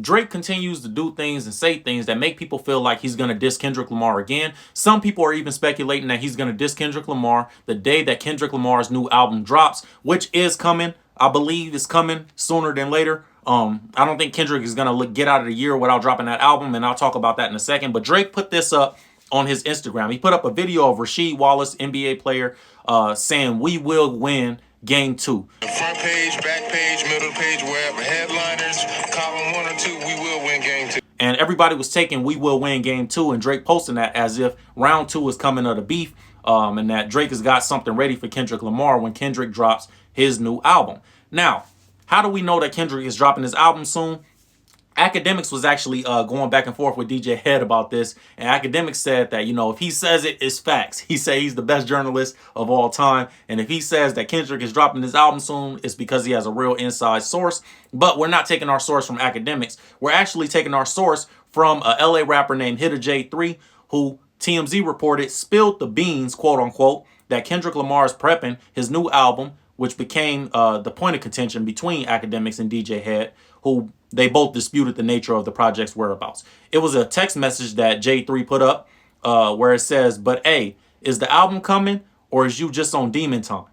Drake continues to do things and say things that make people feel like he's going to diss Kendrick Lamar again. Some people are even speculating that he's going to diss Kendrick Lamar the day that Kendrick Lamar's new album drops, which is coming. I believe it's coming sooner than later. I don't think Kendrick is going to get out of the year without dropping that album, and I'll talk about that in a second. But Drake put this up on his Instagram. He put up a video of Rasheed Wallace, NBA player, saying, "We will win Game 2. The front page, back page, middle page, wherever, headliners, column 1 or 2, we will win Game 2. And everybody was taking "We will win Game 2" and Drake posting that as if round 2 is coming of the beef, and that Drake has got something ready for Kendrick Lamar when Kendrick drops his new album. Now, how do we know that Kendrick is dropping his album soon? Academics was actually going back and forth with DJ Head about this, and Academics said that, you know, if he says it, it's facts. He said he's the best journalist of all time, and if he says that Kendrick is dropping his album soon, it's because he has a real inside source. But we're not taking our source from Academics. We're actually taking our source from a LA rapper named Hitter J3, who TMZ reported spilled the beans, quote unquote, that Kendrick Lamar is prepping his new album, which became the point of contention between Academics and DJ Head, who they both disputed the nature of the project's whereabouts. It was a text message that J3 put up where it says, "But hey, is the album coming or is you just on demon time?"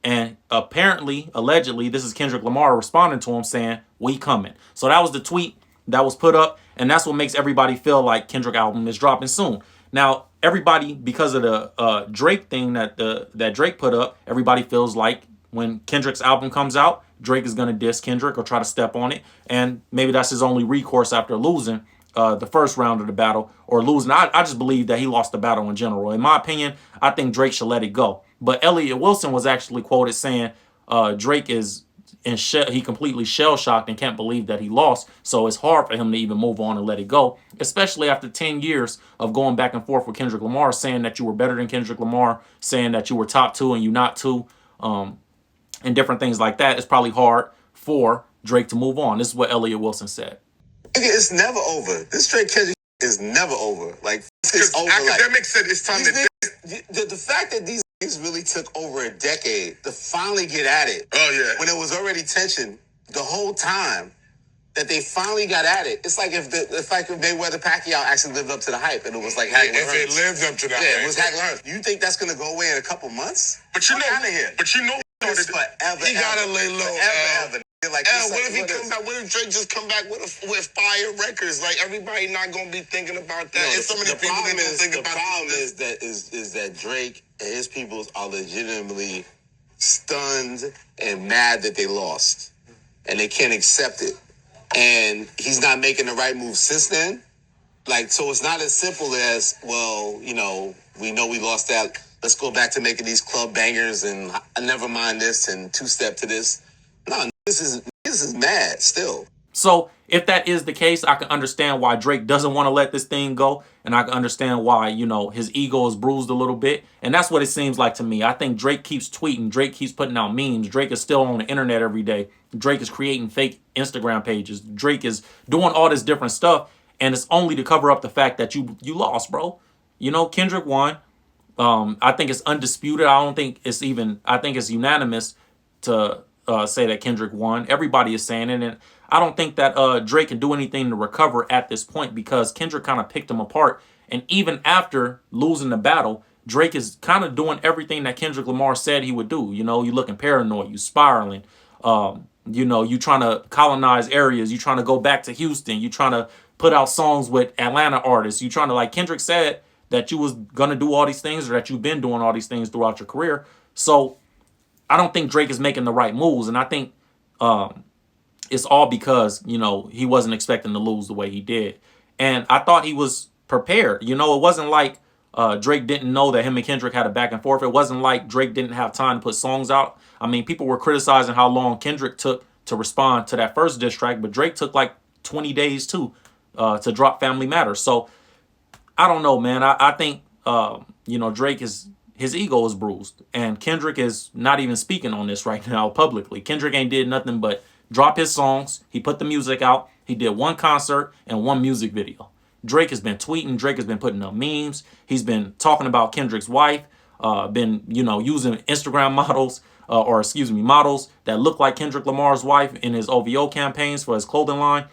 And apparently, allegedly, this is Kendrick Lamar responding to him saying, "We coming." So that was the tweet that was put up, and that's what makes everybody feel like Kendrick album is dropping soon. Now, everybody, because of the Drake thing that Drake put up, everybody feels like when Kendrick's album comes out, Drake is going to diss Kendrick or try to step on it. And maybe that's his only recourse after losing the first round of the battle or losing. I just believe that he lost the battle in general. In my opinion, I think Drake should let it go. But Elliott Wilson was actually quoted saying Drake is he completely shell-shocked and can't believe that he lost. So it's hard for him to even move on and let it go, especially after 10 years of going back and forth with Kendrick Lamar, saying that you were better than Kendrick Lamar, saying that you were top 2 and you not 2. And different things like that. It's probably hard for Drake to move on. This is what Elliott Wilson said. It's never over. This Drake Kendrick is never over. Like, it's over. Academics said it's time to... The fact that these niggas really took over a decade to finally get at it. Oh, yeah. When it was already tension the whole time that they finally got at it. It's like if Mayweather Pacquiao actually lived up to the hype and it was like Hagler Hearns. If it lived up to that. Yeah, it was Hagler Hearns. You think that's going to go away in a couple months? But you know... out of here. But you know... Forever. He gotta lay low. Forever. Like, what if he comes back? What if Drake just come back with fire records? Like, everybody not gonna be thinking about that. No, Some of the people that don't think about the problem is that Drake and his people are legitimately stunned and mad that they lost, and they can't accept it. And he's not making the right move since then. Like, so it's not as simple as, well, you know we lost that. Let's go back to making these club bangers and never mind this and two-step to this. No, this is mad still. So if that is the case, I can understand why Drake doesn't want to let this thing go. And I can understand why, you know, his ego is bruised a little bit. And that's what it seems like to me. I think Drake keeps tweeting. Drake keeps putting out memes. Drake is still on the internet every day. Drake is creating fake Instagram pages. Drake is doing all this different stuff. And it's only to cover up the fact that you lost, bro. You know, Kendrick won. I think it's undisputed. I think it's unanimous to say that Kendrick won. Everybody is saying it. And I don't think that Drake can do anything to recover at this point because Kendrick kind of picked him apart. And even after losing the battle, Drake is kind of doing everything that Kendrick Lamar said he would do. You know, you looking paranoid, you spiraling. You know, you trying to colonize areas. You trying to go back to Houston. You trying to put out songs with Atlanta artists. You trying to, like Kendrick said, that you was going to do all these things or that you've been doing all these things throughout your career. So I don't think Drake is making the right moves. And I think it's all because, you know, he wasn't expecting to lose the way he did. And I thought he was prepared. You know, it wasn't like Drake didn't know that him and Kendrick had a back and forth. It wasn't like Drake didn't have time to put songs out. I mean, people were criticizing how long Kendrick took to respond to that first diss track, but Drake took like 20 days too to drop Family Matters. So I don't know, man. I think, you know, his ego is bruised. And Kendrick is not even speaking on this right now publicly. Kendrick ain't did nothing but drop his songs. He put the music out. He did one concert and one music video. Drake has been tweeting. Drake has been putting up memes. He's been talking about Kendrick's wife. Been, you know, using Instagram models, models that look like Kendrick Lamar's wife in his OVO campaigns for his clothing line.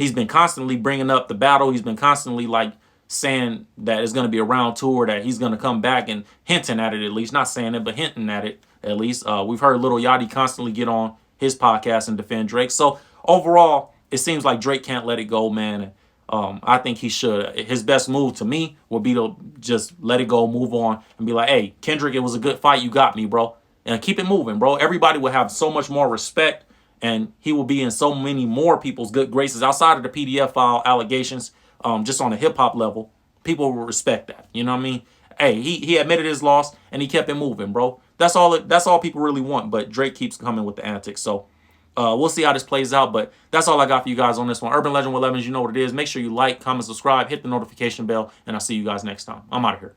He's been constantly bringing up the battle. He's been constantly like saying that it's going to be a round two or that he's going to come back and hinting at it at least. Not saying it, but hinting at it at least. We've heard Lil Yachty constantly get on his podcast and defend Drake. So overall, it seems like Drake can't let it go, man. I think he should. His best move to me would be to just let it go, move on, and be like, hey, Kendrick, it was a good fight. You got me, bro. And keep it moving, bro. Everybody would have so much more respect, and he will be in so many more people's good graces outside of the PDF file allegations, just on a hip-hop level. People will respect that. You know what I mean? Hey, he admitted his loss, and he kept it moving, bro. That's all people really want, but Drake keeps coming with the antics. So we'll see how this plays out, but that's all I got for you guys on this one. Urban Legend with Lemons, you know what it is. Make sure you like, comment, subscribe, hit the notification bell, and I'll see you guys next time. I'm out of here.